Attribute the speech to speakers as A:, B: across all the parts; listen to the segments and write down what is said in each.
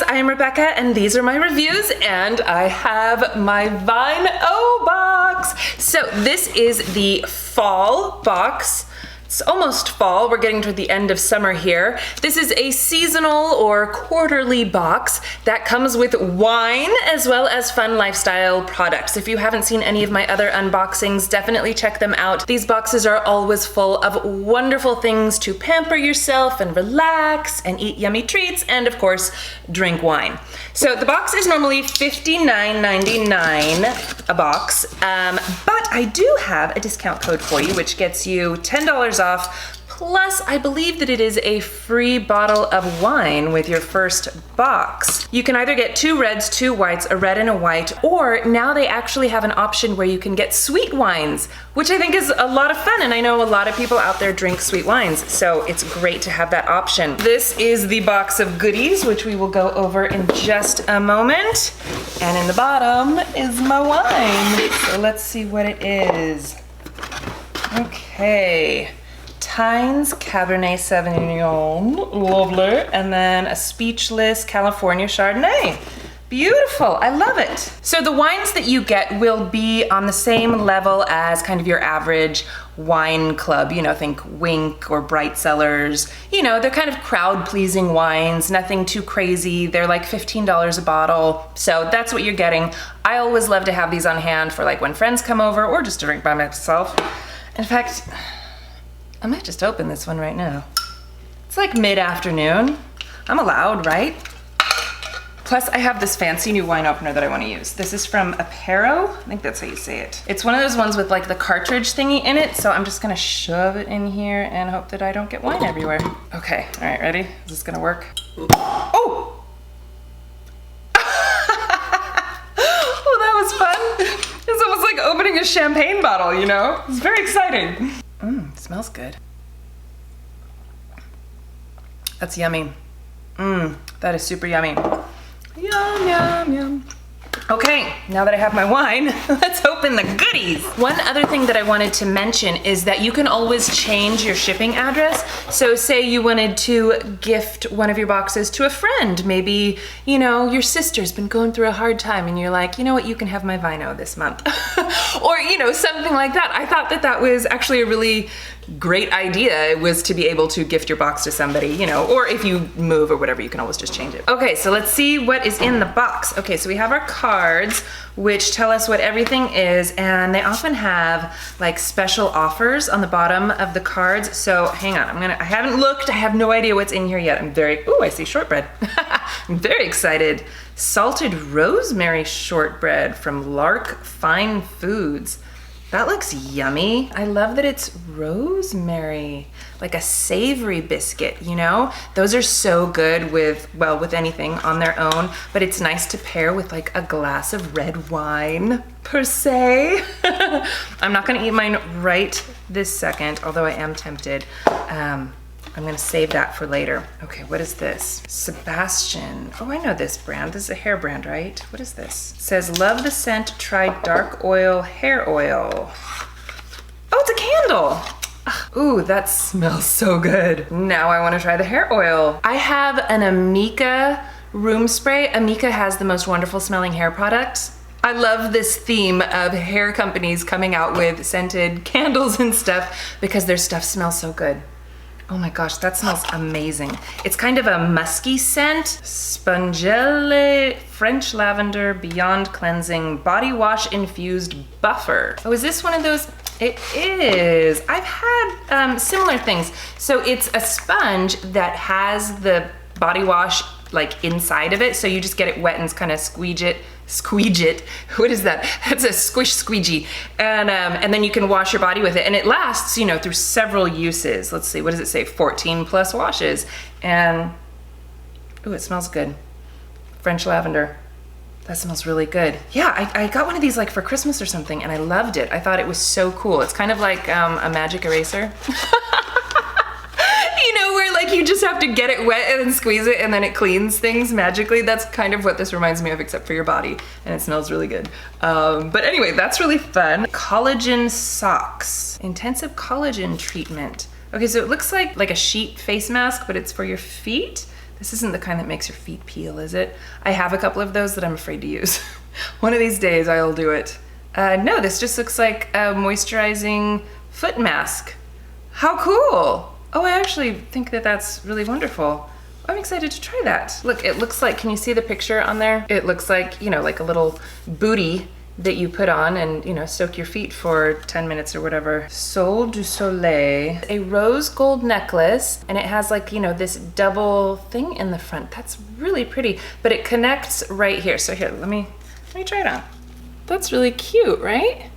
A: guys, I am Rebecca and these are my reviews, and I have my Vine O box. So this is the fall box. It's almost fall, we're getting toward the end of summer here. This is a seasonal or quarterly box that comes with wine as well as fun lifestyle products. If you haven't seen any of my other unboxings, definitely check them out. These boxes are always full of wonderful things to pamper yourself and relax and eat yummy treats and of course, drink wine. So the box is normally $59.99 a box, but I do have a discount code for you which gets you $10 off, plus I believe that it is a free bottle of wine with your first box. You can either get 2 reds, 2 whites, a red and a white, or now they actually have an option where you can get sweet wines, which I think is a lot of fun, and I know a lot of people out there drink sweet wines, so it's great to have that option. This is the box of goodies, which we will go over in just a moment, and in the bottom is my wine. So let's see what it is. Okay. Tyne's Cabernet Sauvignon, lovely, and then a Speechless California Chardonnay. Beautiful, I love it. So the wines that you get will be on the same level as kind of your average wine club, you know, think Wink or Bright Cellars. You know, they're kind of crowd-pleasing wines, nothing too crazy. They're like $15 a bottle, so that's what you're getting. I always love to have these on hand for like when friends come over or just to drink by myself. In fact, I might just open this one right now. It's like mid-afternoon. I'm allowed, right? Plus I have this fancy new wine opener that I want to use. This is from APÉRO, I think that's how you say it. It's one of those ones with like the cartridge thingy in it, so I'm just gonna shove it in here and hope that I don't get wine everywhere. Okay, all right, ready? Is this gonna work? Oh! Oh, that was fun. It's almost like opening a champagne bottle, you know? It's very exciting. It smells good. That's yummy. That is super yummy. Yum, yum, yum. Okay, now that I have my wine, let's open the goodies. One other thing that I wanted to mention is that you can always change your shipping address. So say you wanted to gift one of your boxes to a friend. Maybe, you know, your sister's been going through a hard time and you're like, you know what, you can have my Vino this month. Or, you know, something like that. I thought that that was actually a really great idea, was to be able to gift your box to somebody, you know, or if you move or whatever, you can always just change it. Okay, so let's see what is in the box. Okay, so we have our cards, which tell us what everything is, and they often have like special offers on the bottom of the cards. So hang on, I haven't looked, I have no idea what's in here yet. ooh, I see shortbread. I'm very excited. Salted rosemary shortbread from Lark Fine Foods. That looks yummy. I love that it's rosemary, like a savory biscuit, you know? Those are so good with, well, with anything on their own, but it's nice to pair with like a glass of red wine, per se. I'm not gonna eat mine right this second, although I am tempted. I'm gonna save that for later. Okay, what is this? Sebastian. Oh, I know this brand. This is a hair brand, right? What is this? It says, love the scent, try dark oil hair oil. Oh, it's a candle. Ooh, that smells so good. Now I wanna try the hair oil. I have an Amika room spray. Amika has the most wonderful smelling hair products. I love this theme of hair companies coming out with scented candles and stuff because their stuff smells so good. Oh my gosh, that smells amazing. It's kind of a musky scent. Spongellé French Lavender Beyond Cleansing Body Wash Infused Buffer. Oh, is this one of those? It is. I've had similar things. So it's a sponge that has the body wash like inside of it. So you just get it wet and kind of squeege it. What is that? That's a squish squeegee. And then you can wash your body with it. And it lasts, you know, through several uses. Let's see, what does it say? 14 plus washes. And, ooh, it smells good. French lavender. That smells really good. Yeah, I got one of these like for Christmas or something and I loved it. I thought it was so cool. It's kind of like a magic eraser. You know, where like you just have to get it wet and then squeeze it and then it cleans things magically. That's kind of what this reminds me of, except for your body, and it smells really good. But anyway, that's really fun. Collagen socks. Intensive collagen treatment. Okay, so it looks like a sheet face mask, but it's for your feet. This isn't the kind that makes your feet peel, is it? I have a couple of those that I'm afraid to use. One of these days I'll do it. No, this just looks like a moisturizing foot mask. How cool! Oh, I actually think that that's really wonderful. I'm excited to try that. Look, it looks like, can you see the picture on there? It looks like, you know, like a little booty that you put on and, you know, soak your feet for 10 minutes or whatever. Sol du Soleil, a rose gold necklace, and it has like, you know, this double thing in the front. That's really pretty, but it connects right here. So here, let me try it on. That's really cute, right?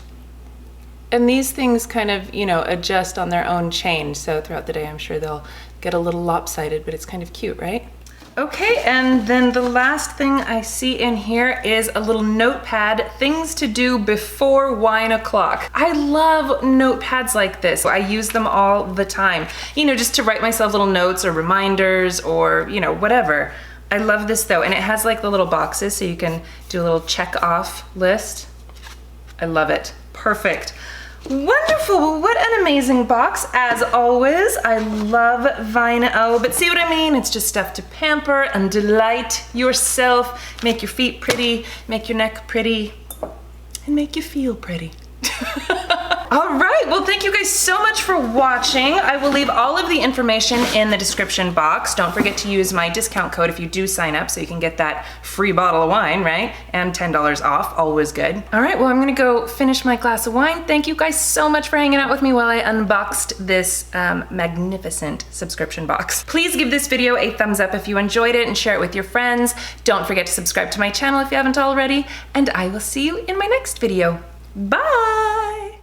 A: And these things kind of, you know, adjust on their own chain. So throughout the day, I'm sure they'll get a little lopsided, but it's kind of cute, right? Okay, and then the last thing I see in here is a little notepad, things to do before wine o'clock. I love notepads like this. I use them all the time, you know, just to write myself little notes or reminders or, you know, whatever. I love this though, and it has like the little boxes so you can do a little check off list. I love it, perfect. Wonderful, what an amazing box as always. I love Vino, but see what I mean? It's just stuff to pamper and delight yourself, make your feet pretty, make your neck pretty, and make you feel pretty. All right, well, thank you guys so much for watching. I will leave all of the information in the description box. Don't forget to use my discount code if you do sign up so you can get that free bottle of wine, right? And $10 off, always good. All right, well, I'm gonna go finish my glass of wine. Thank you guys so much for hanging out with me while I unboxed this magnificent subscription box. Please give this video a thumbs up if you enjoyed it and share it with your friends. Don't forget to subscribe to my channel if you haven't already, and I will see you in my next video. Bye!